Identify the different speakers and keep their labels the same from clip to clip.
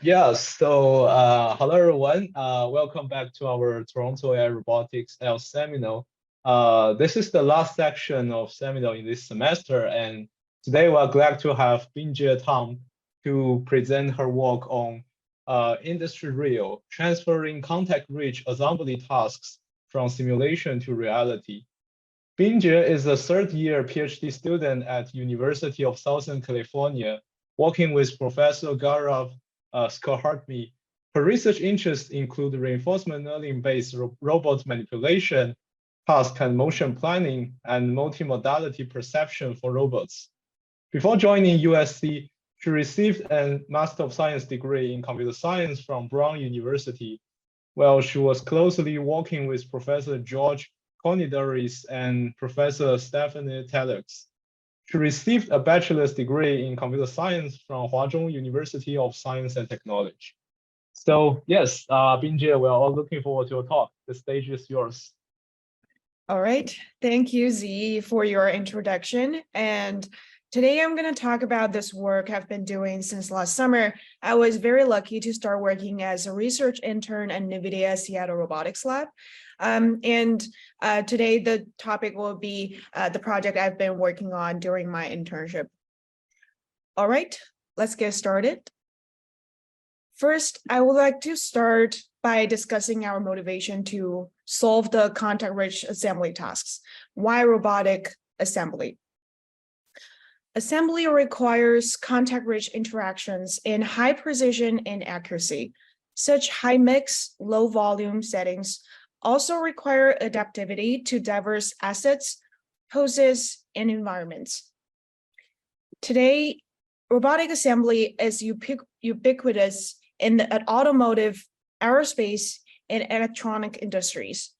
Speaker 1: Hello everyone. Welcome back to our Toronto AI Robotics L seminar. This is the last section of seminar in this semester, and today we're glad to have Bingjie Tang to present her work on IndustReal, transferring context-rich assembly tasks from simulation to reality. Bingjie is a third-year PhD student at University of Southern California, working with Professor Gaurav Skarhatmi. Her research interests include reinforcement learning-based robot manipulation, task and motion planning, and multimodality perception for robots. Before joining USC, she received a Master of Science degree in computer science from Brown University, while she was closely working with Professor George Konidaris and Professor Stephanie Telix. She received a bachelor's degree in computer science from Huazhong University of Science and Technology. So yes, Bingjie, we're all looking forward to your talk. The stage is yours.
Speaker 2: All right, thank you, Z, for your introduction. And today I'm going to talk about this work I've been doing since last summer. I was very lucky to start working as a research intern at NVIDIA Seattle Robotics Lab. Today the topic will be the project I've been working on during my internship. All right, let's get started. First, I would like to start by discussing our motivation to solve the context-rich assembly tasks. Why robotic assembly? Assembly requires context-rich interactions in high precision and accuracy. Such high mix, low volume settings also require adaptivity to diverse assets, poses, and environments. Today, robotic assembly is ubiquitous in the automotive, aerospace, and electronic industries.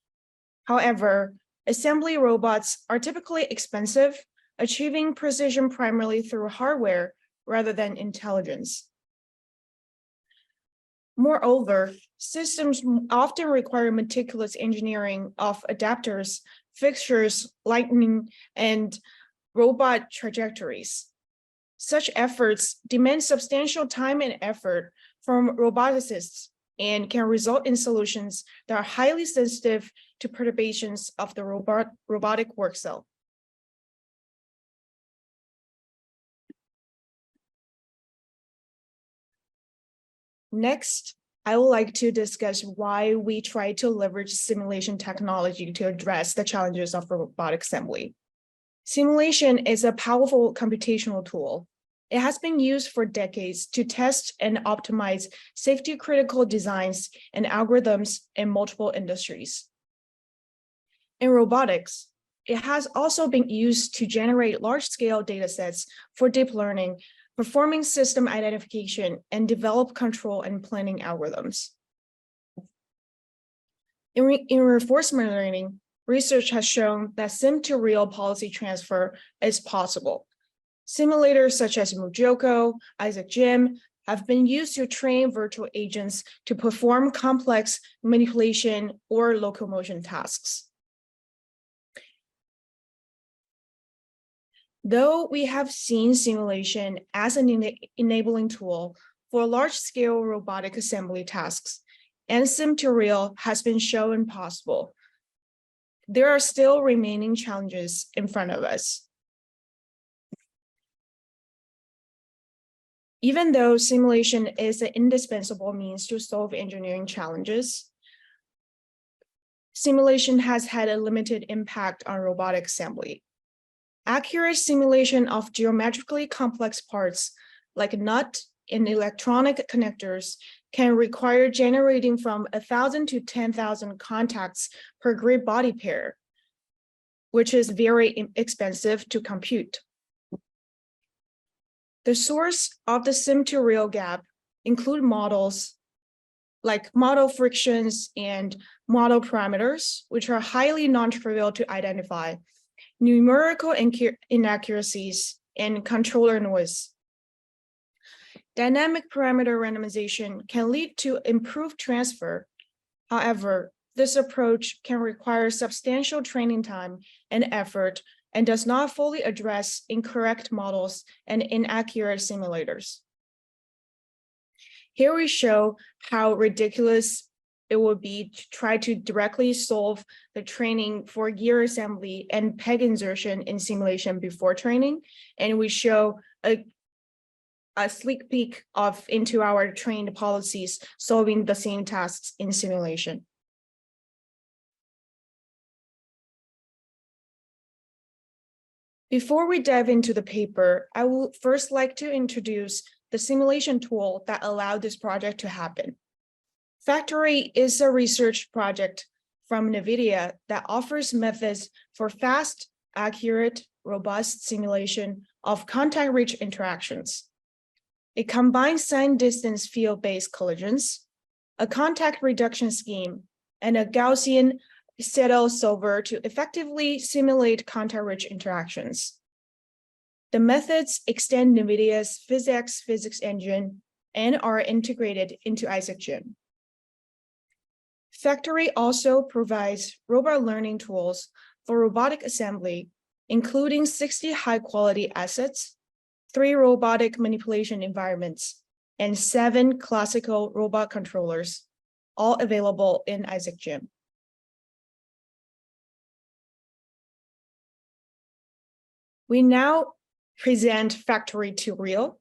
Speaker 2: However, assembly robots are typically expensive, achieving precision primarily through hardware rather than intelligence. Moreover, systems often require meticulous engineering of adapters, fixtures, lighting, and robot trajectories. Such efforts demand substantial time and effort from roboticists and can result in solutions that are highly sensitive to perturbations of the robotic work cell. Next, I would like to discuss why we try to leverage simulation technology to address the challenges of robotic assembly. Simulation is a powerful computational tool. It has been used for decades to test and optimize safety-critical designs and algorithms in multiple industries. In robotics, it has also been used to generate large-scale datasets for deep learning, performing system identification, and develop control and planning algorithms. In reinforcement learning, research has shown that sim-to-real policy transfer is possible. Simulators such as Mujoko, Isaac Jim have been used to train virtual agents to perform complex manipulation or locomotion tasks. Though we have seen simulation as an enabling tool for large-scale robotic assembly tasks, and sim-to-real has been shown possible, there are still remaining challenges in front of us. Even though simulation is an indispensable means to solve engineering challenges, simulation has had a limited impact on robotic assembly. Accurate simulation of geometrically complex parts like nut and electronic connectors can require generating from 1,000 to 10,000 contacts per grid body pair, which is very expensive to compute. The source of the sim-to-real gap include models like model frictions and model parameters, which are highly non-trivial to identify, numerical inaccuracies, and controller noise. Dynamic parameter randomization can lead to improved transfer. However, this approach can require substantial training time and effort and does not fully address incorrect models and inaccurate simulators. Here we show how ridiculous it would be to try to directly solve the training for gear assembly and peg insertion in simulation before training. And we show a sneak peek into our trained policies solving the same tasks in simulation. Before we dive into the paper, I would first like to introduce the simulation tool that allowed this project to happen. Factory is a research project from NVIDIA that offers methods for fast, accurate, robust simulation of contact-rich interactions. It combines sign-distance field-based collisions, a contact reduction scheme, and a Gaussian saddle solver to effectively simulate contact-rich interactions. The methods extend NVIDIA's PhysX physics engine and are integrated into IsaaCGym. Factory also provides robot learning tools for robotic assembly, including 60 high-quality assets, 3 robotic manipulation environments, and 7 classical robot controllers, all available in IsaaCGym. We now present Factory to Real.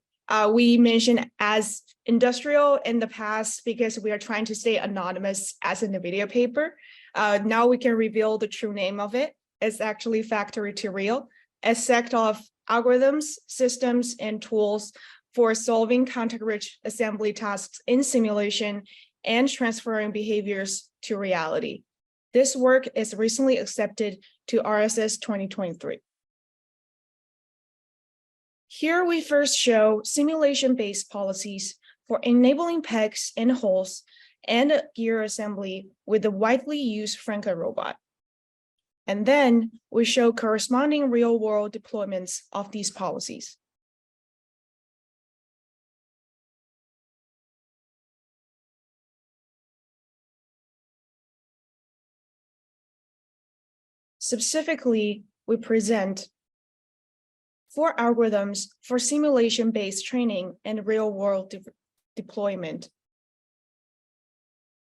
Speaker 2: We mentioned as IndustReal in the past because we are trying to stay anonymous as a NVIDIA paper. Now we can reveal the true name of it. It's actually Factory to Real, a set of algorithms, systems, and tools for solving contact-rich assembly tasks in simulation and transferring behaviors to reality. This work is recently accepted to RSS 2023. Here we first show simulation-based policies for enabling pegs and holes and gear assembly with the widely used Franka robot. And then we show corresponding real-world deployments of these policies. Specifically, we present 4 algorithms for simulation-based training and real-world deployment.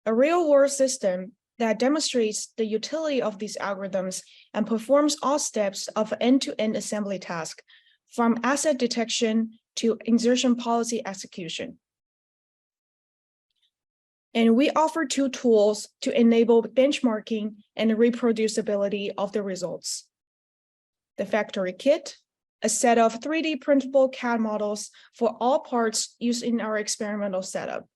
Speaker 2: A real-world system that demonstrates the utility of these algorithms and performs all steps of end-to-end assembly task, from asset detection to insertion policy execution. And we offer 2 tools to enable benchmarking and reproducibility of the results. The Factory Kit, a set of 3D printable CAD models for all parts used in our experimental setup.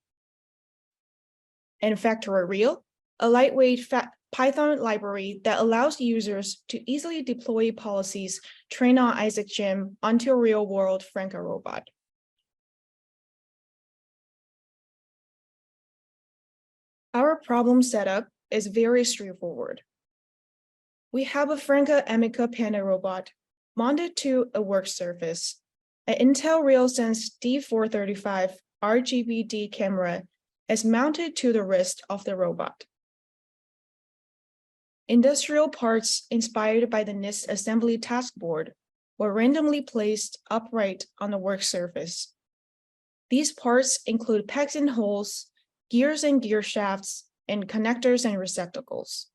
Speaker 2: And Factory Real, a lightweight Python library that allows users to easily deploy policies trained on IsaaCGym onto a real-world Franka robot. Our problem setup is very straightforward. We have a Franka Amica Panda robot mounted to a work surface. An Intel RealSense D435 RGBD camera is mounted to the wrist of the robot. Industrial parts inspired by the NIST assembly task board were randomly placed upright on the work surface. These parts include pegs and holes, gears and gear shafts, and connectors and receptacles.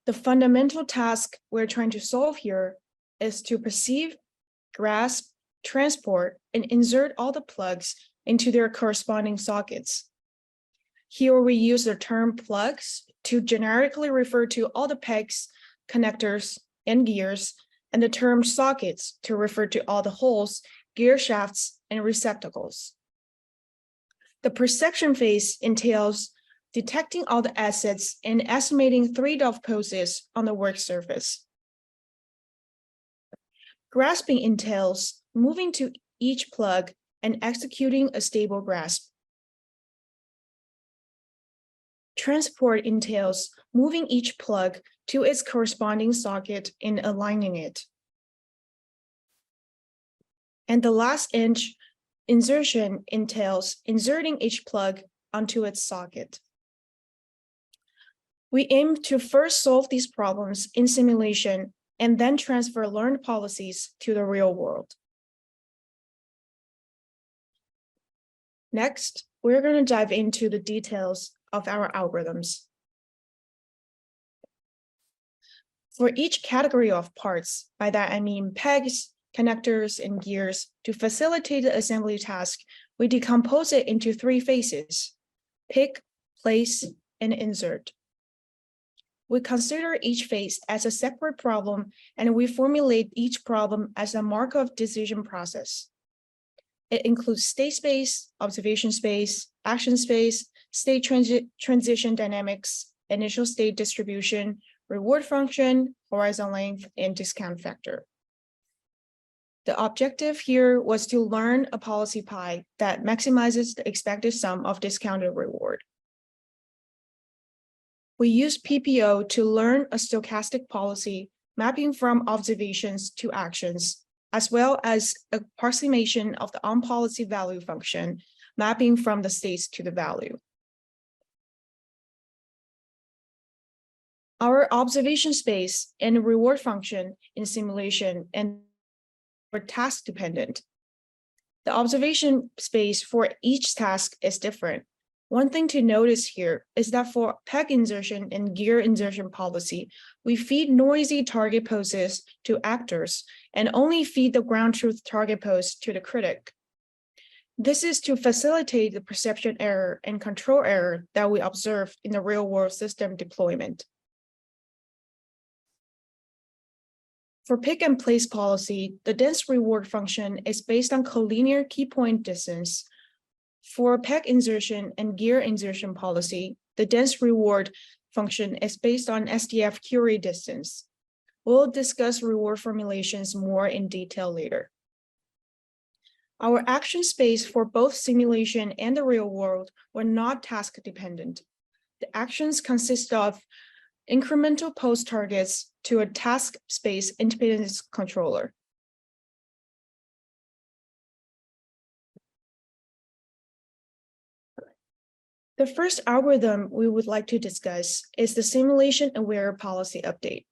Speaker 2: The fundamental task we're trying to solve here is to perceive, grasp, transport, and insert all the plugs into their corresponding sockets. Here we use the term plugs to generically refer to all the pegs, connectors, and gears, and the term sockets to refer to all the holes, gear shafts, and receptacles. The perception phase entails detecting all the assets and estimating 3 dove poses on the work surface. Grasping entails moving to each plug and executing a stable grasp. Transport entails moving each plug to its corresponding socket and aligning it. And the last inch, insertion, entails inserting each plug onto its socket. We aim to first solve these problems in simulation and then transfer learned policies to the real world. Next, we're going to dive into the details of our algorithms. For each category of parts, by that I mean pegs, connectors, and gears, to facilitate the assembly task, we decompose it into 3 phases: pick, place, and insert. We consider each phase as a separate problem, and we formulate each problem as a Markov decision process. It includes state space, observation space, action space, state transition dynamics, initial state distribution, reward function, horizon length, and discount factor. The objective here was to learn a policy pi that maximizes the expected sum of discounted reward. We use PPO to learn a stochastic policy mapping from observations to actions, as well as a approximation of the on-policy value function mapping from the states to the value. Our observation space and reward function in simulation and were task dependent. The observation space for each task is different. One thing to notice here is that for peg insertion and gear insertion policy, we feed noisy target poses to actors and only feed the ground truth target pose to the critic. This is to facilitate the perception error and control error that we observe in the real-world system deployment. For pick and place policy, the dense reward function is based on collinear key point distance. For peg insertion and gear insertion policy, the dense reward function is based on SDF query distance. We'll discuss reward formulations more in detail later. Our action space for both simulation and the real world were not task dependent. The actions consist of incremental pose targets to a task space independence controller. The first algorithm we would like to discuss is the simulation-aware policy update.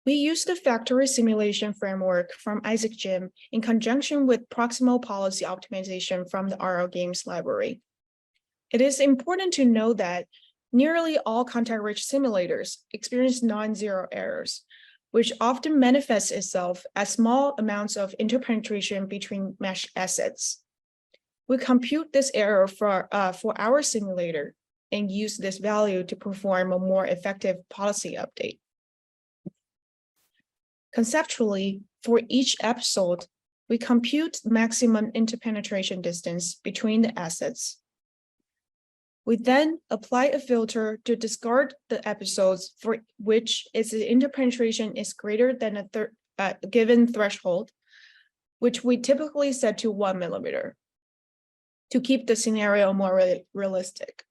Speaker 2: We use the factory simulation framework from Isaac Jim in conjunction with proximal policy optimization from the RL Games library. It is important to note that nearly all contact-rich simulators experience non-zero errors, which often manifests itself as small amounts of interpenetration between mesh assets. We compute this error for our simulator and use this value to perform a more effective policy update. Conceptually, for each episode, we compute maximum interpenetration distance between the assets. We then apply a filter to discard the episodes for which its interpenetration is greater than a given threshold, which we typically set to 1 millimeter, to keep the scenario more realistic.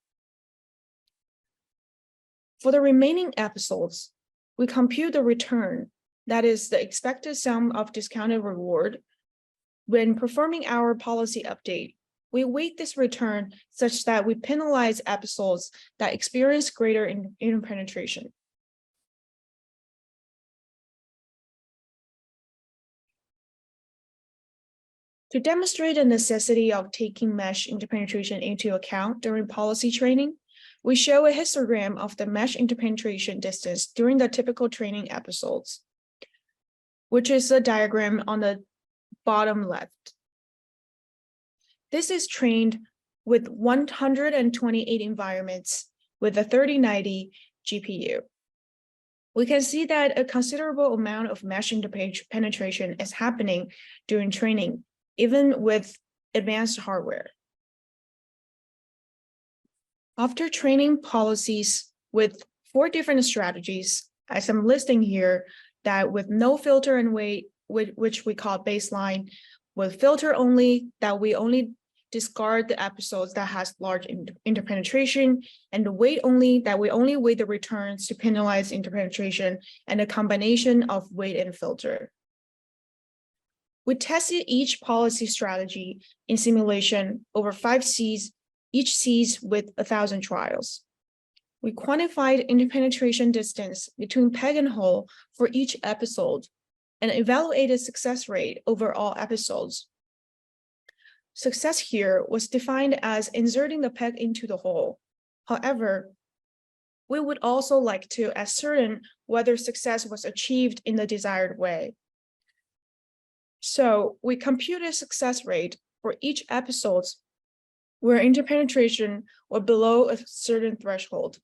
Speaker 2: For the remaining episodes, we compute the return, that is the expected sum of discounted reward. When performing our policy update, we weight this return such that we penalize episodes that experience greater interpenetration. To demonstrate the necessity of taking mesh interpenetration into account during policy training, we show a histogram of the mesh interpenetration distance during the typical training episodes, which is the diagram on the bottom left. This is trained with 128 environments with a 3090 GPU. We can see that a considerable amount of mesh interpenetration is happening during training, even with advanced hardware. After training policies with 4 different strategies, as I'm listing here, that with no filter and weight, which we call baseline, with filter only, that we only discard the episodes that has large interpenetration, and the weight only, that we only weight the returns to penalize interpenetration, and a combination of weight and filter. We tested each policy strategy in simulation over 5 Cs, each Cs with 1,000 trials. We quantified interpenetration distance between peg and hole for each episode and evaluated success rate over all episodes. Success here was defined as inserting the peg into the hole. However, we would also like to ascertain whether success was achieved in the desired way. So we computed success rate for each episode where interpenetration was below a certain threshold.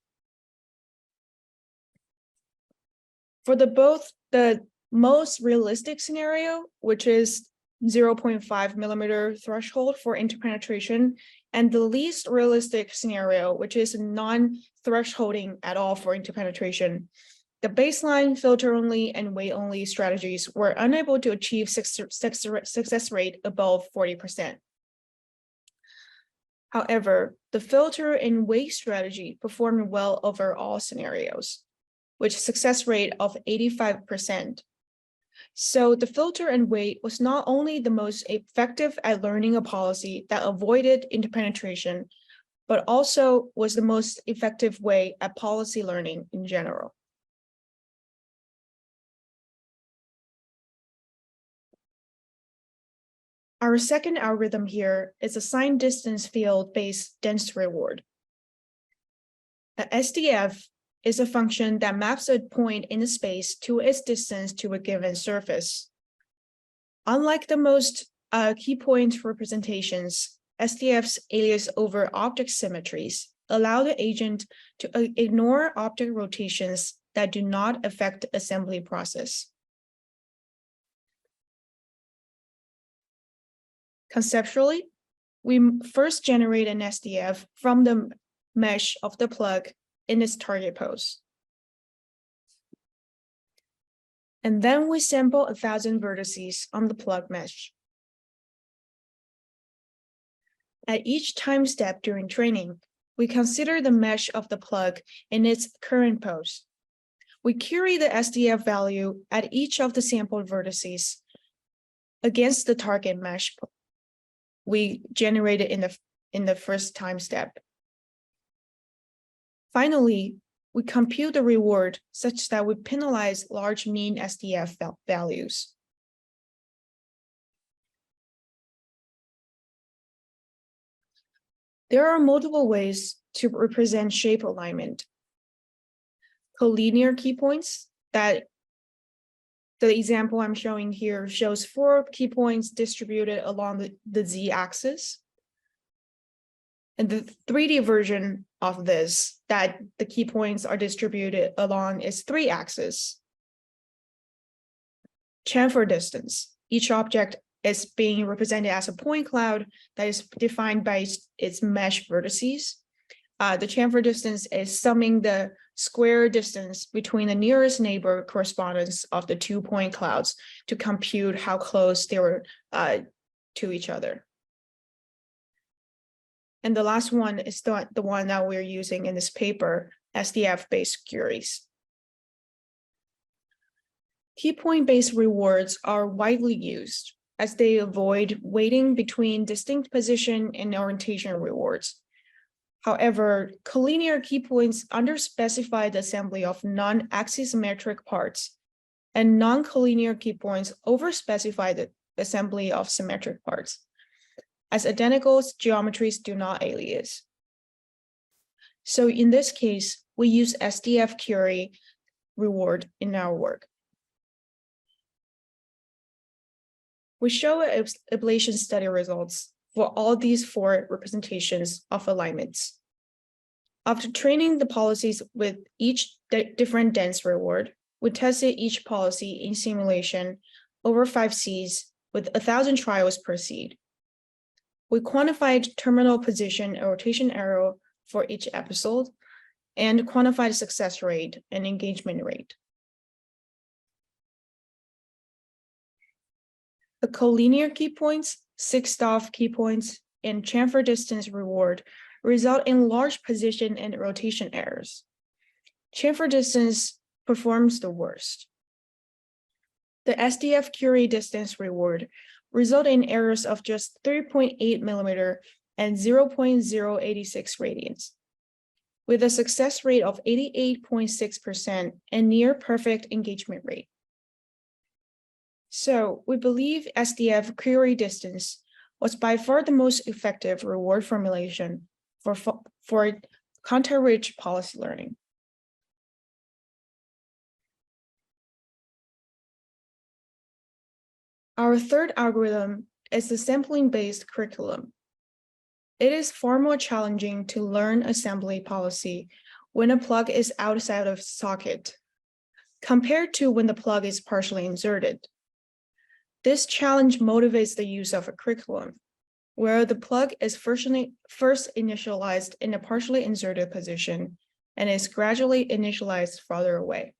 Speaker 2: For both the most realistic scenario, which is 0.5 millimeter threshold for interpenetration, and the least realistic scenario, which is non-thresholding at all for interpenetration, the baseline, filter only, and weight only strategies were unable to achieve success rate above 40%. However, the filter and weight strategy performed well over all scenarios, with success rate of 85%. So the filter and weight was not only the most effective at learning a policy that avoided interpenetration, but also was the most effective way at policy learning in general. Our second algorithm here is a signed distance field-based dense reward. The SDF is a function that maps a point in the space to its distance to a given surface. Unlike the most key point representations, SDF's alias over object symmetries allow the agent to ignore object rotations that do not affect the assembly process. Conceptually, we first generate an SDF from the mesh of the plug in its target pose. And then we sample 1,000 vertices on the plug mesh. At each time step during training, we consider the mesh of the plug in its current pose. We query the SDF value at each of the sampled vertices against the target mesh we generated in the first time step. Finally, we compute the reward such that we penalize large mean SDF values. There are multiple ways to represent shape alignment. Collinear key points, that the example I'm showing here shows 4 key points distributed along the z-axis. And the 3D version of this, that the key points are distributed along its 3 axes. Chamfer distance. Each object is being represented as a point cloud that is defined by its mesh vertices. The chamfer distance is summing the square distance between the nearest neighbor correspondence of the 2 point clouds to compute how close they were to each other. And the last one is the one that we're using in this paper, SDF-based queries. Key point-based rewards are widely used as they avoid weighting between distinct position and orientation rewards. However, collinear key points underspecify the assembly of non-axisymmetric parts, and non-collinear key points overspecify the assembly of symmetric parts, as identical geometries do not alias. So in this case, we use SDF query reward in our work. We show ablation study results for all these 4 representations of alignments. After training the policies with each different dense reward, we tested each policy in simulation over 5 Cs with 1,000 trials per seed. We quantified terminal position and rotation error for each episode and quantified success rate and engagement rate. The collinear key points, 6-staff key points, and chamfer distance reward result in large position and rotation errors. Chamfer distance performs the worst. The SDF query distance reward result in errors of just 3.8 millimeter and 0.086 radians. with a success rate of 88.6% and near perfect engagement rate. So we believe SDF query distance was by far the most effective reward formulation for context-rich policy learning. Our third algorithm is the sampling-based curriculum. It is far more challenging to learn assembly policy when a plug is outside of socket, compared to when the plug is partially inserted. This challenge motivates the use of a curriculum, where the plug is first initialized in a partially inserted position and is gradually initialized farther away.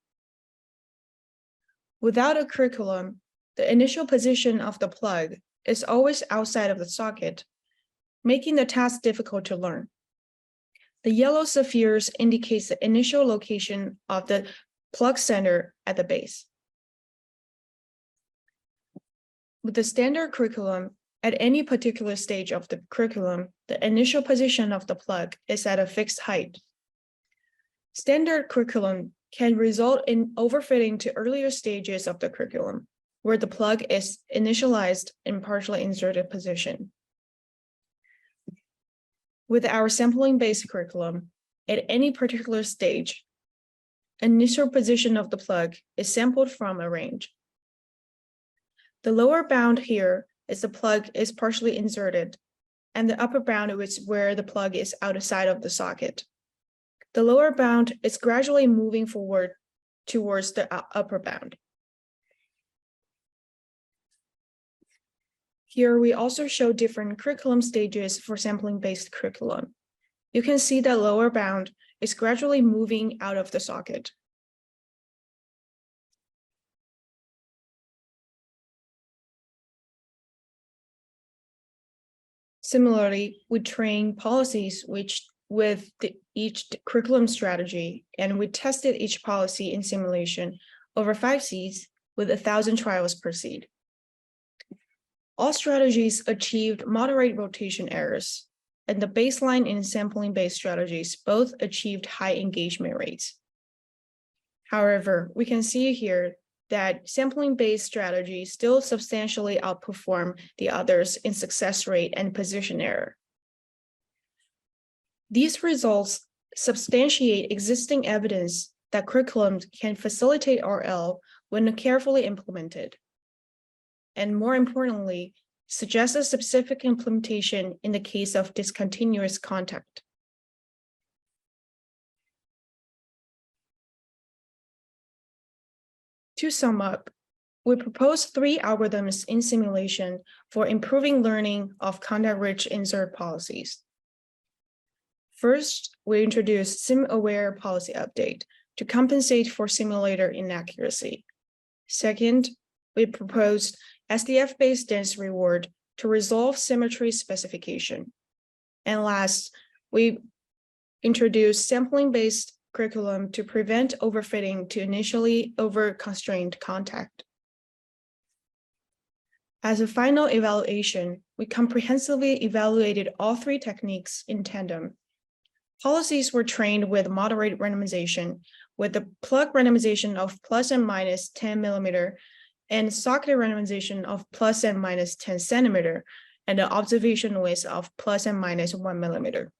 Speaker 2: Without a curriculum, the initial position of the plug is always outside of the socket, making the task difficult to learn. The yellow spheres indicates the initial location of the plug center at the base. With the standard curriculum, at any particular stage of the curriculum, the initial position of the plug is at a fixed height. Standard curriculum can result in overfitting to earlier stages of the curriculum, where the plug is initialized in partially inserted position. With our sampling-based curriculum, at any particular stage, initial position of the plug is sampled from a range. The lower bound here is the plug is partially inserted, and the upper bound is where the plug is outside of the socket. The lower bound is gradually moving forward towards the upper bound. Here we also show different curriculum stages for sampling-based curriculum. You can see that lower bound is gradually moving out of the socket. Similarly, we train policies with each curriculum strategy, and we tested each policy in simulation over 5 seeds with 1,000 trials per seed. All strategies achieved moderate rotation errors, and the baseline and sampling-based strategies both achieved high engagement rates. However, we can see here that sampling-based strategies still substantially outperform the others in success rate and position error. These results substantiate existing evidence that curriculums can facilitate RL when carefully implemented, and more importantly, suggest a specific implementation in the case of discontinuous contact. To sum up, we propose 3 algorithms in simulation for improving learning of context-rich insert policies. First, we introduce sim-aware policy update to compensate for simulator inaccuracy. Second, we proposed SDF-based dense reward to resolve symmetry specification. And last, we introduced sampling-based curriculum to prevent overfitting to initially over-constrained contact. As a final evaluation, we comprehensively evaluated all 3 techniques in tandem. Policies were trained with moderate randomization, with the plug randomization of plus and minus 10 millimeter and socket randomization of plus and minus 10 centimeter, and the observation noise of plus and minus 1 millimeter.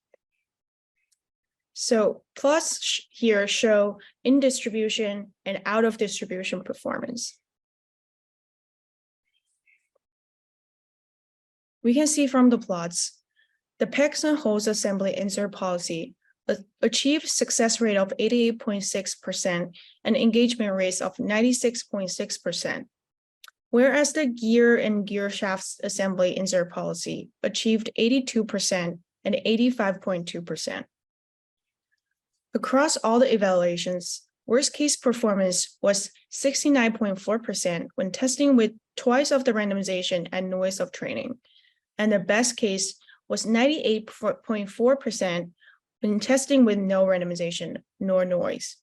Speaker 2: So plus here show in distribution and out of distribution performance. We can see from the plots, the pegs and holes assembly insert policy achieved success rate of 88.6% and engagement rates of 96.6%, whereas the gear and gear shafts assembly insert policy achieved 82% and 85.2%. Across all the evaluations, worst case performance was 69.4% when testing with twice of the randomization and noise of training, and the best case was 98.4% when testing with no randomization nor noise.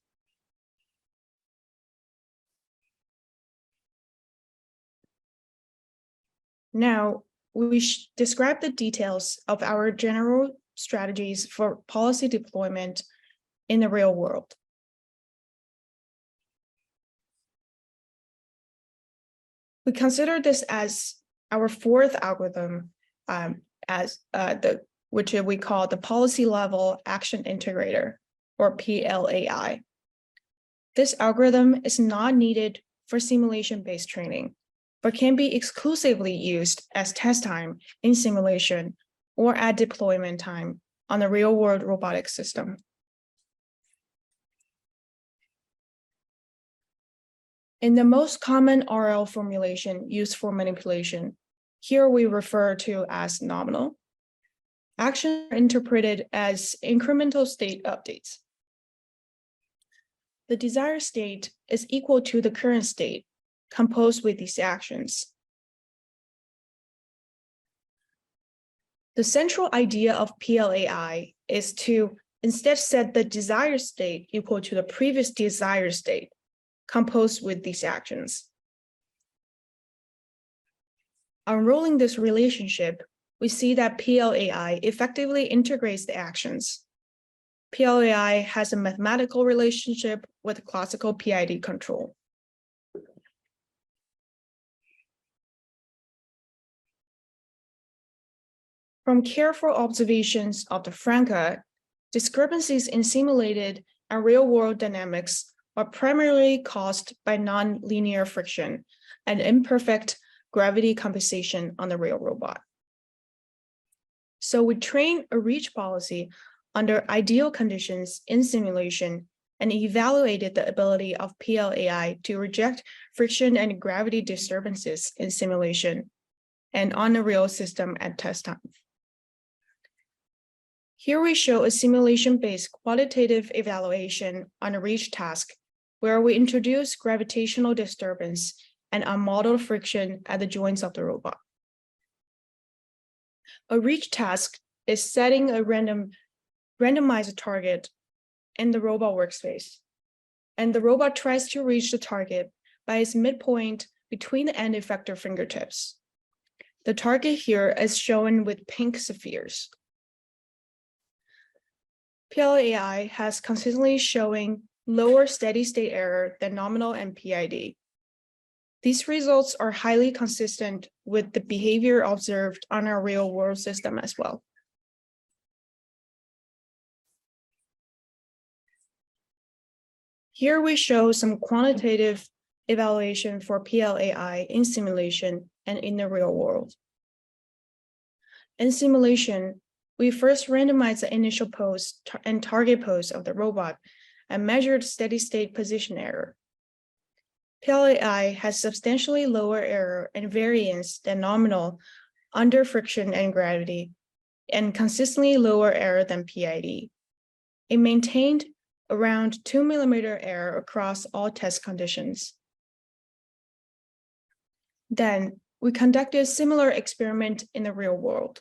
Speaker 2: Now, we describe the details of our general strategies for policy deployment in the real world. We consider this as our fourth algorithm, which we call the policy level action integrator, or PLAI. This algorithm is not needed for simulation-based training, but can be exclusively used as test time in simulation or at deployment time on the real-world robotic system. In the most common RL formulation used for manipulation, here we refer to as nominal. Actions are interpreted as incremental state updates. The desired state is equal to the current state composed with these actions. The central idea of PLAI is to instead set the desired state equal to the previous desired state composed with these actions. Unrolling this relationship, we see that PLAI effectively integrates the actions. PLAI has a mathematical relationship with classical PID control. From careful observations of the Franca, discrepancies in simulated and real-world dynamics are primarily caused by non-linear friction and imperfect gravity compensation on the real robot. So we train a reach policy under ideal conditions in simulation and evaluated the ability of PLAI to reject friction and gravity disturbances in simulation and on the real system at test time. Here we show a simulation-based qualitative evaluation on a reach task where we introduce gravitational disturbance and unmodeled friction at the joints of the robot. A reach task is setting a randomized target in the robot workspace, and the robot tries to reach the target by its midpoint between the end effector fingertips. The target here is shown with pink spheres. PLAI has consistently showing lower steady-state error than nominal and PID. These results are highly consistent with the behavior observed on our real-world system as well. Here we show some quantitative evaluation for PLAI in simulation and in the real world. In simulation, we first randomized the initial pose and target pose of the robot and measured steady-state position error. PLAI has substantially lower error and variance than nominal under friction and gravity, and consistently lower error than PID. It maintained around 2 millimeter error across all test conditions. Then we conducted a similar experiment in the real world.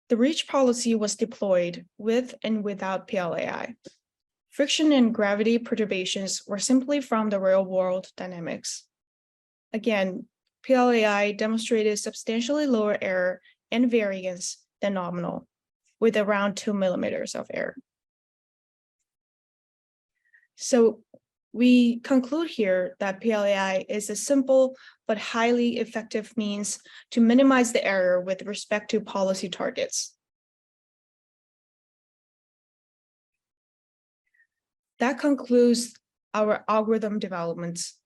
Speaker 2: The reach policy was deployed with and without PLAI. Friction and gravity perturbations were simply from the real-world dynamics. Again, PLAI demonstrated substantially lower error and variance than nominal, with around 2 millimeters of error. So we conclude here that PLAI is a simple but highly effective means to minimize the error with respect to policy targets. That concludes our algorithm developments.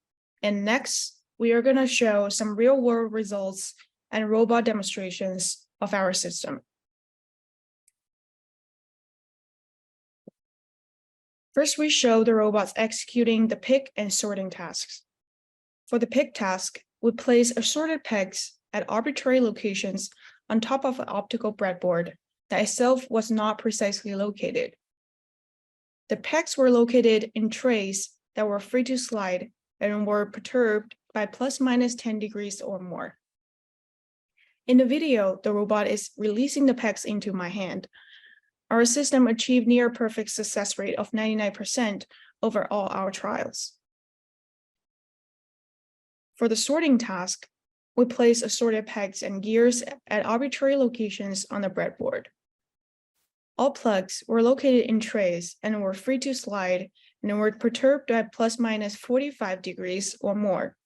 Speaker 2: And next, we are going to show some real-world results and robot demonstrations of our system. First, we show the robots executing the pick and sorting tasks. For the pick task, we place assorted pegs at arbitrary locations on top of an optical breadboard that itself was not precisely located. The pegs were located in trays that were free to slide and were perturbed by ±10 degrees or more. In the video, the robot is releasing the pegs into my hand. Our system achieved near perfect success rate of 99% over all our trials. For the sorting task, we place assorted pegs and gears at arbitrary locations on the breadboard. All plugs were located in trays and were free to slide and were perturbed at ±45 degrees or more.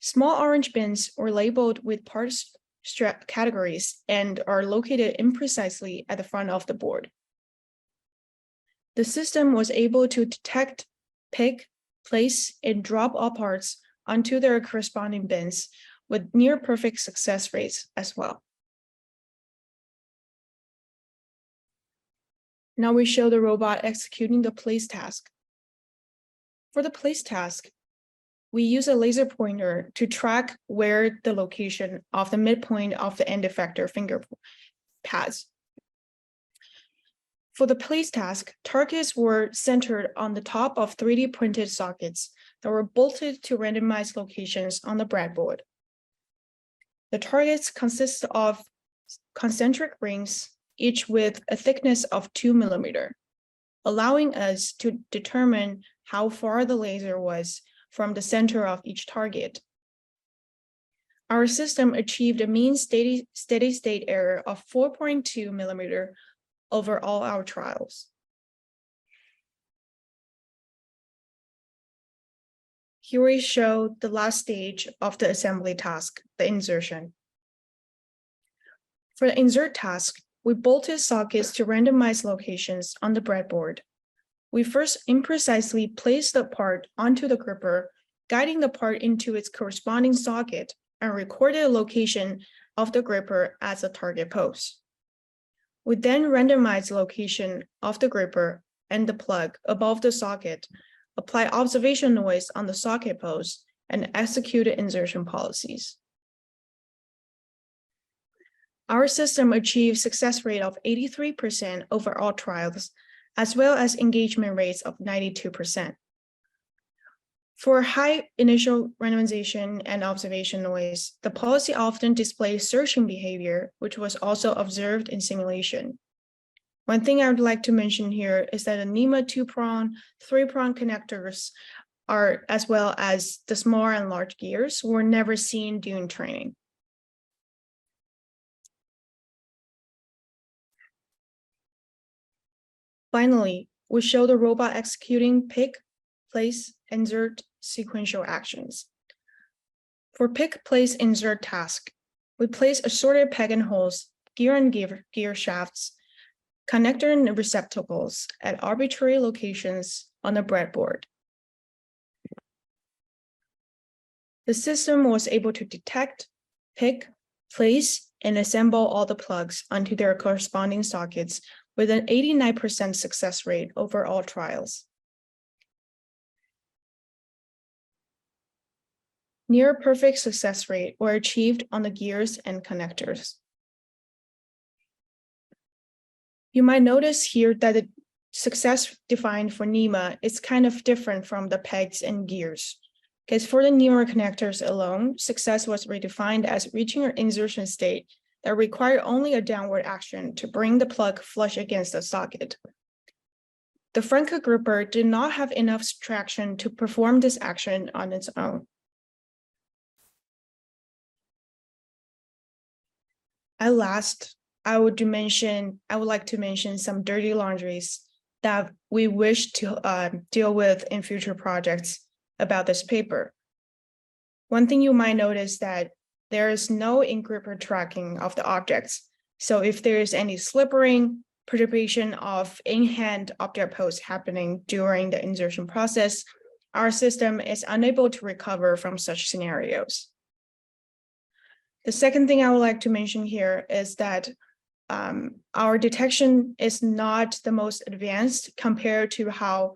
Speaker 2: Small orange bins were labeled with parts strap categories and are located imprecisely at the front of the board. The system was able to detect, pick, place, and drop all parts onto their corresponding bins with near perfect success rates as well. Now we show the robot executing the place task. For the place task, we use a laser pointer to track where the location of the midpoint of the end effector finger pads. For the place task, targets were centered on the top of 3D printed sockets that were bolted to randomized locations on the breadboard. The targets consist of concentric rings, each with a thickness of 2 millimeters, allowing us to determine how far the laser was from the center of each target. Our system achieved a mean steady state error of 4.2 millimeters over all our trials. Here we show the last stage of the assembly task, the insertion. For the insert task, we bolted sockets to randomized locations on the breadboard. We first imprecisely placed the part onto the gripper, guiding the part into its corresponding socket, and recorded the location of the gripper as a target post. We then randomized the location of the gripper and the plug above the socket, apply observation noise on the socket post, and executed insertion policies. Our system achieved success rate of 83% over all trials, as well as engagement rates of 92%. For high initial randomization and observation noise, the policy often displays searching behavior, which was also observed in simulation. One thing I would like to mention here is that the NEMA 2-prong, 3-prong connectors are, as well as the small and large gears, were never seen during training. Finally, we show the robot executing pick, place, insert sequential actions. For pick, place, insert task, we place assorted peg and holes, gear and gear shafts, connector and receptacles at arbitrary locations on the breadboard. The system was able to detect, pick, place, and assemble all the plugs onto their corresponding sockets with an 89% success rate over all trials. Near perfect success rate were achieved on the gears and connectors. You might notice here that the success defined for NEMA is kind of different from the pegs and gears. Because for the NEMA connectors alone, success was redefined as reaching an insertion state that required only a downward action to bring the plug flush against the socket. The Franca gripper did not have enough traction to perform this action on its own. At last, I would like to mention some dirty laundries that we wish to deal with in future projects about this paper. One thing you might notice that there is no in-gripper tracking of the objects. So if there is any slippering, perturbation of in-hand object posts happening during the insertion process, our system is unable to recover from such scenarios. The second thing I would like to mention here is that our detection is not the most advanced compared to how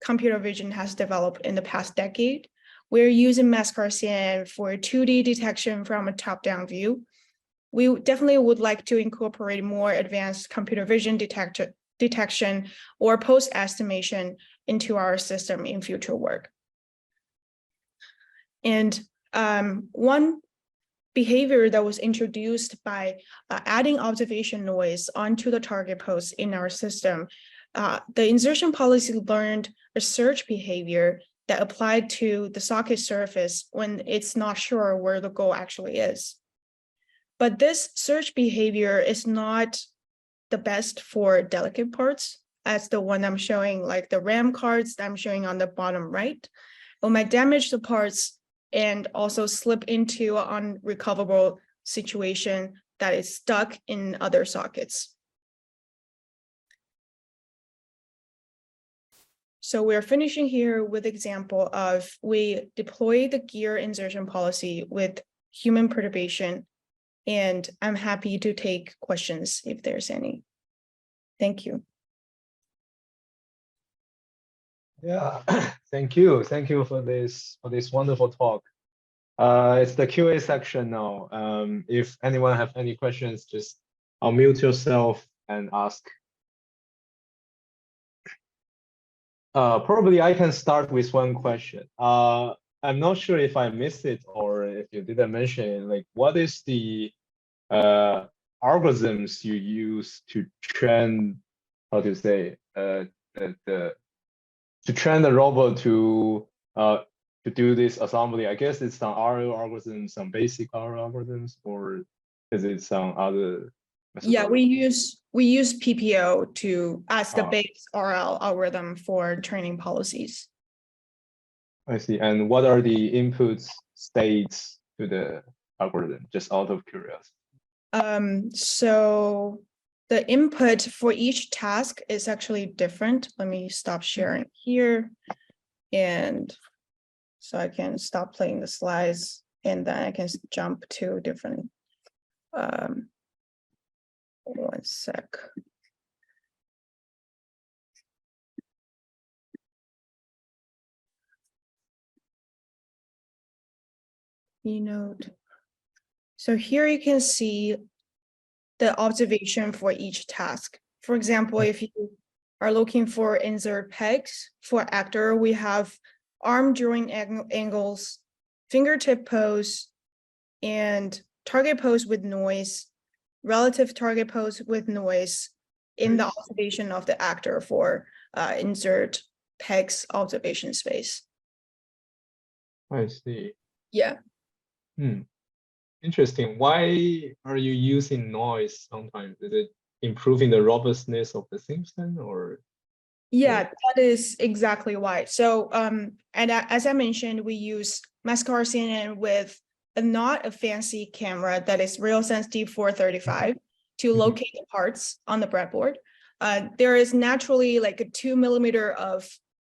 Speaker 2: computer vision has developed in the past decade. We're using mask-RCN for 2D detection from a top-down view. We definitely would like to incorporate more advanced computer vision detection or post-estimation into our system in future work. And one behavior that was introduced by adding observation noise onto the target post in our system, the insertion policy learned a search behavior that applied to the socket surface when it's not sure where the goal actually is. But this search behavior is not the best for delicate parts, as the one I'm showing, like the RAM cards that I'm showing on the bottom right. It might damage the parts and also slip into an unrecoverable situation that is stuck in other sockets. So we're finishing here with example of we deploy the gear insertion policy with human perturbation, and I'm happy to take questions if there's any. Thank you.
Speaker 1: Yeah, thank you. Thank you for this wonderful talk. It's the QA section now. If anyone have any questions, just unmute yourself and ask. Probably I can start with one question. I'm not sure if I missed it or if you didn't mention it, like what is the algorithms you use to train, how to say, to train the robot to do this assembly? I guess it's some RL algorithms, some basic RL algorithms, or is it some other?
Speaker 2: Yeah, we use PPO to as the base RL algorithm for training policies.
Speaker 1: I see. And what are the inputs states to the algorithm? Just out of curiosity.
Speaker 2: So the input for each task is actually different. Let me stop sharing here. And so I can stop playing the slides and then I can jump to different. One sec. Keynote. So here you can see the observation for each task. For example, if you are looking for insert pegs for actor, we have arm drawing angles, fingertip pose, and target pose with noise, relative target pose with noise in the observation of the actor for insert pegs observation space.
Speaker 1: I see.
Speaker 2: Yeah.
Speaker 1: Interesting. Why are you using noise sometimes? Is it improving the robustness of the system, or?
Speaker 2: Yeah, that is exactly why. So, and as I mentioned, we use Mascar CNN with not a fancy camera that is RealSense D435 to locate the parts on the breadboard. There is naturally like a 2 millimeter of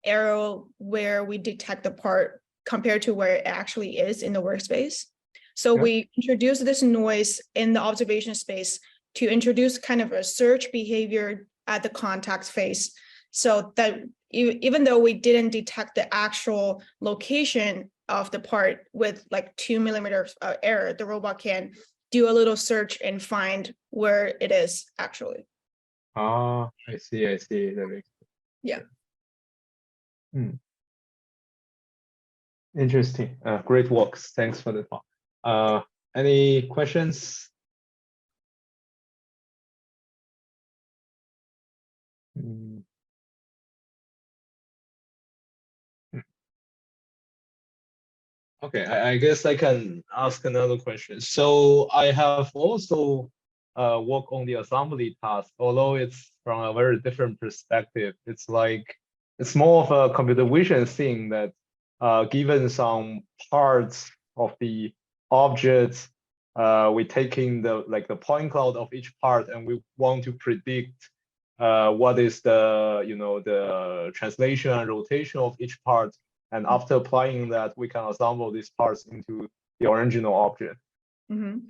Speaker 2: arrow where we detect the part compared to where it actually is in the workspace. So we introduce this noise in the observation space to introduce kind of a search behavior at the contact face, so that even though we didn't detect the actual location of the part with like 2 millimeters of error, the robot can do a little search and find where it is actually.
Speaker 1: Ah, I see. I see. That makes sense.
Speaker 2: Yeah.
Speaker 1: Interesting. Great works. Thanks for the talk. Any questions? Okay, I guess I can ask another question. So I have also worked on the assembly task, although it's from a very different perspective. It's like, it's more of a computer vision thing that given some parts of the objects, we're taking the point cloud of each part, and we want to predict what is the the translation and rotation of each part. And after applying that, we can assemble these parts into the original object.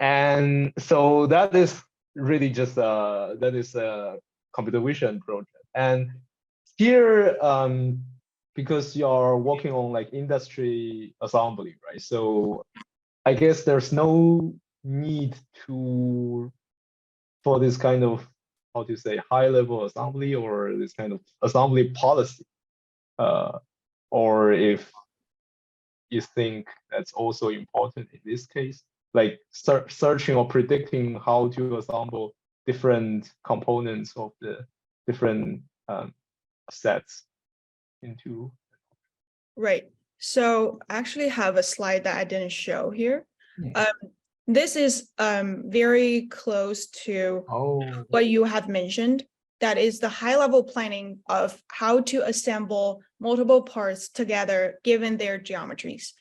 Speaker 1: And so that is really just that is a computer vision project. And here, because you're working on like industry assembly, right? So I guess there's no need for this kind of, how to say, high level assembly or this kind of assembly policy. Or if you think that's also important in this case, like searching or predicting how to assemble different components of the different sets into.
Speaker 2: Right. So I actually have a slide that I didn't show here. This is very close to
Speaker 1: Oh,
Speaker 2: what you have mentioned. That is the high-level planning of how to assemble multiple parts together given their geometries.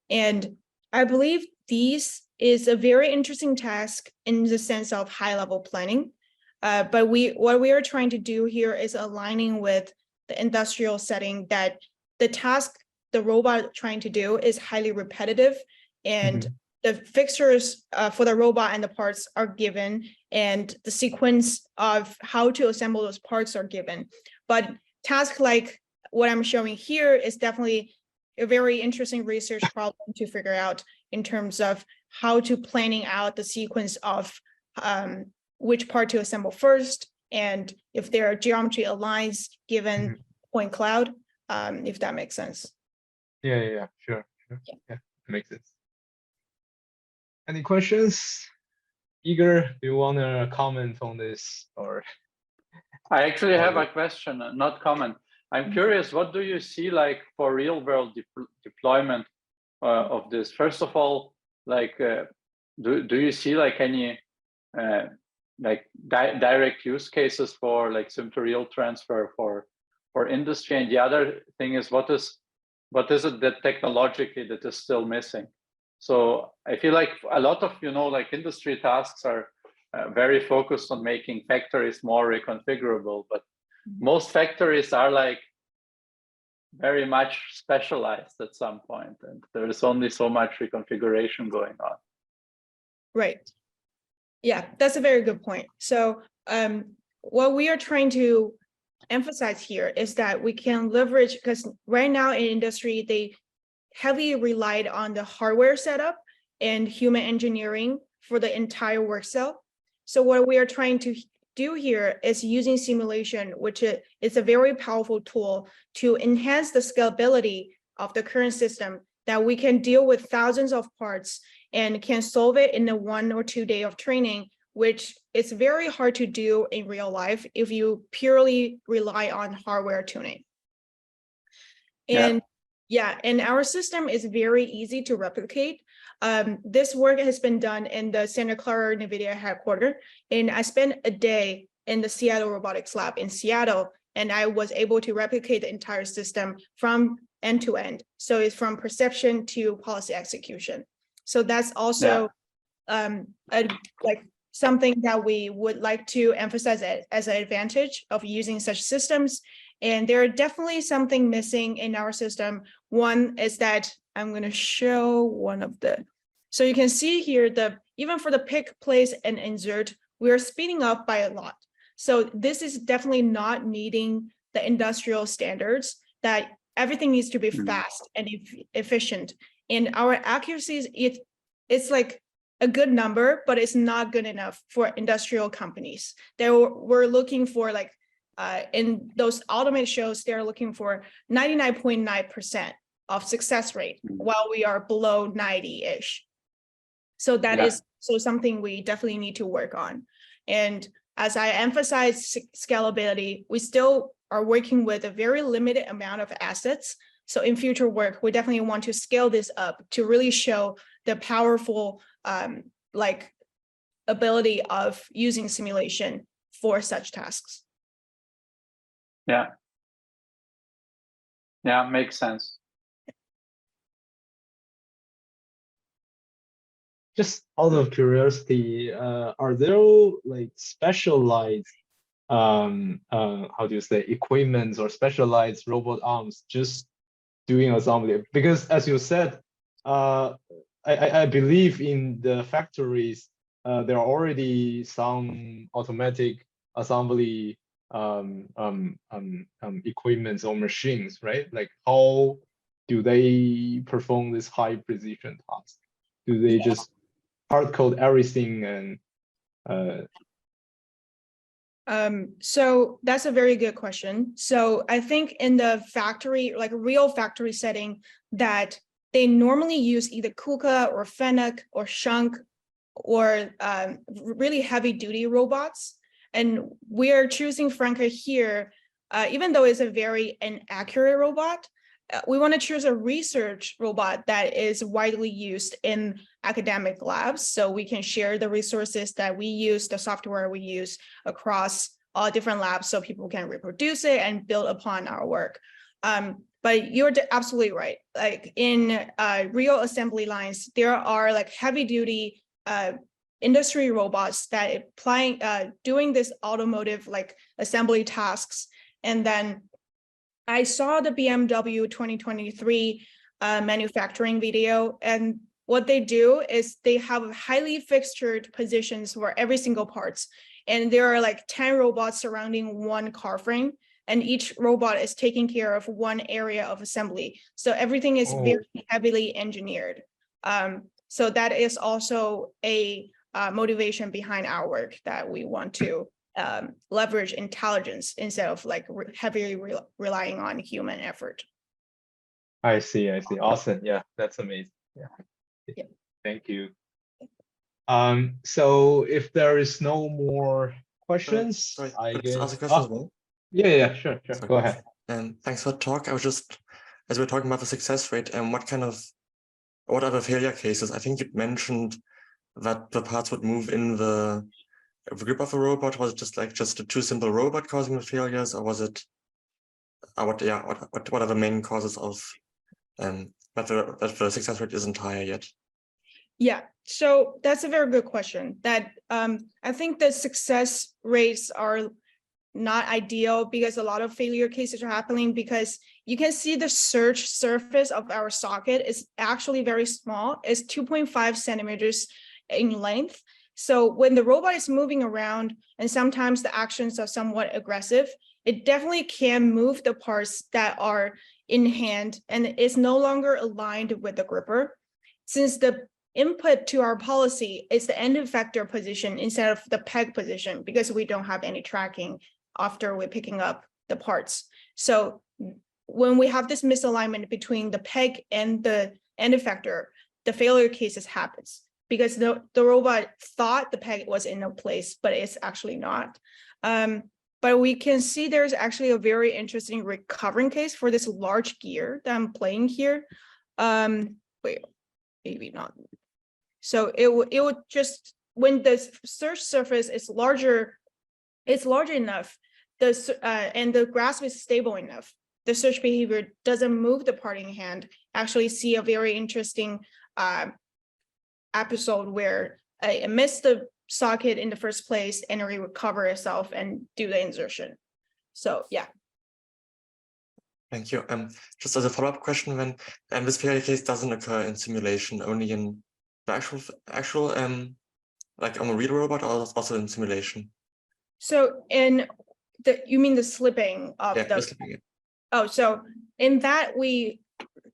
Speaker 2: And I believe these is a very interesting task in the sense of high-level planning. But what we are trying to do here is aligning with the industrial setting that the task the robot trying to do is highly repetitive, and the fixtures for the robot and the parts are given, and the sequence of how to assemble those parts are given. But tasks like what I'm showing here is definitely a very interesting research problem to figure out in terms of how to planning out the sequence of which part to assemble first, and if their geometry aligns given point cloud, if that makes sense.
Speaker 1: Yeah, sure. Yeah, makes sense. Any questions? Igor, do you want to comment on this, or?
Speaker 3: I actually have a question, not comment. I'm curious, what do you see like for real world deployment of this? First of all, like, do you see like any like direct use cases for like sim-to-real transfer for industry? And the other thing is, what is it that technologically that is still missing? So I feel like a lot of, like industry tasks are very focused on making factories more reconfigurable, but most factories are like very much specialized at some point, and there is only so much reconfiguration going on.
Speaker 2: Right. Yeah, that's a very good point. So what we are trying to emphasize here is that we can leverage, because right now in industry, they heavily relied on the hardware setup and human engineering for the entire work cell. So what we are trying to do here is using simulation, which is a very powerful tool to enhance the scalability of the current system, that we can deal with thousands of parts and can solve it in a 1 or 2 day of training, which is very hard to do in real life if you purely rely on hardware tuning. And and our system is very easy to replicate. This work has been done in the Santa Clara NVIDIA headquarters, and I spent a day in the Seattle Robotics Lab in Seattle, and I was able to replicate the entire system from end to end. So it's from perception to policy execution. So that's also like something that we would like to emphasize as an advantage of using such systems. And there are definitely something missing in our system. One is that I'm going to show one of the, so you can see here, even for the pick, place, and insert, we are speeding up by a lot. So this is definitely not meeting the industrial standards, that everything needs to be fast and efficient. And our accuracies, it's like a good number, but it's not good enough for industrial companies. We're looking for like, in those automated shows, they're looking for 99.9% of success rate, while we are below 90-ish. So that is something we definitely need to work on. And as I emphasize scalability, we still are working with a very limited amount of assets. So in future work, we definitely want to scale this up to really show the powerful like ability of using simulation for such tasks.
Speaker 3: Yeah, makes sense.
Speaker 1: Just out of curiosity, are there like specialized how do you say, equipment or specialized robot arms just doing assembly? Because as you said, I believe in the factories there are already some automatic assembly equipment or machines, right? Like, how do they perform this high precision task? Do they just hard code everything? And
Speaker 2: so that's a very good question. So I think in the factory, like a real factory setting, that they normally use either KUKA or FENUC or Shunk or really heavy duty robots. And we are choosing Franca here, even though it's a very inaccurate robot, we want to choose a research robot that is widely used in academic labs, so we can share the resources that we use, the software we use across all different labs, so people can reproduce it and build upon our work. But you're absolutely right. Like in real assembly lines, there are like heavy duty industry robots that doing this automotive like assembly tasks. And then I saw the BMW 2023 manufacturing video, and what they do is they have highly fixtured positions for every single parts. And there are like 10 robots surrounding one car frame, and each robot is taking care of one area of assembly. So everything is very heavily engineered. So that is also a motivation behind our work, that we want to leverage intelligence instead of like heavily relying on human effort.
Speaker 1: I see. Awesome. Yeah, that's amazing. Yeah. Thank you. So if there is no more questions,
Speaker 4: sorry,
Speaker 1: I guess.
Speaker 4: Ask a question as well.
Speaker 1: Yeah, sure.
Speaker 4: Sorry.
Speaker 1: Go ahead.
Speaker 4: Thanks for the talk. I was just, as we're talking about the success rate, and what are the failure cases? I think you mentioned that the parts would move in the grip of a robot. Was it just a too simple robot causing the failures, or was it what are the main causes of that the success rate isn't higher yet?
Speaker 2: Yeah, so that's a very good question. That I think the success rates are not ideal because a lot of failure cases are happening because you can see the search surface of our socket is actually very small. It's 2.5 centimeters in length. So when the robot is moving around and sometimes the actions are somewhat aggressive, it definitely can move the parts that are in hand and is no longer aligned with the gripper. Since the input to our policy is the end effector position instead of the peg position, because we don't have any tracking after we're picking up the parts. So when we have this misalignment between the peg and the end effector, the failure cases happens because the robot thought the peg was in a place, but it's actually not. But we can see there's actually a very interesting recovering case for this large gear that I'm playing here. Wait, maybe not. So it would just, when the search surface is larger, it's large enough, and the grasp is stable enough, the search behavior doesn't move the part in hand. Actually see a very interesting episode where it missed the socket in the first place and it recover itself and do the insertion. So yeah.
Speaker 4: Thank you. Just as a follow-up question, when this failure case doesn't occur in simulation, only in the actual like on a real robot, or also in simulation? So
Speaker 2: you mean the slipping of the slipping, yeah. Oh, so in that we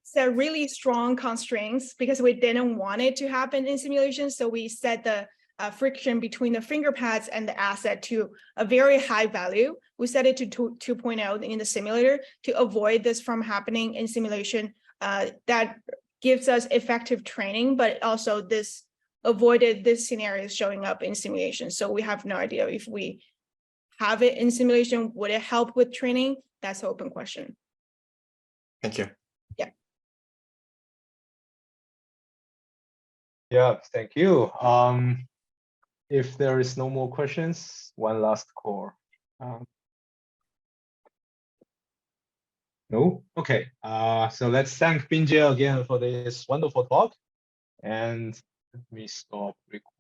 Speaker 2: set really strong constraints because we didn't want it to happen in simulation. So we set the friction between the finger pads and the asset to a very high value. We set it to 2.0 in the simulator to avoid this from happening in simulation. That gives us effective training, but also this avoided this scenario showing up in simulation. So we have no idea if we have it in simulation, would it help with training? That's an open question.
Speaker 4: Thank you.
Speaker 2: Yeah.
Speaker 1: Yeah, thank you. If there is no more questions, one last call. No? Okay. So let's thank Bingjie again for this wonderful talk. And let me stop recording.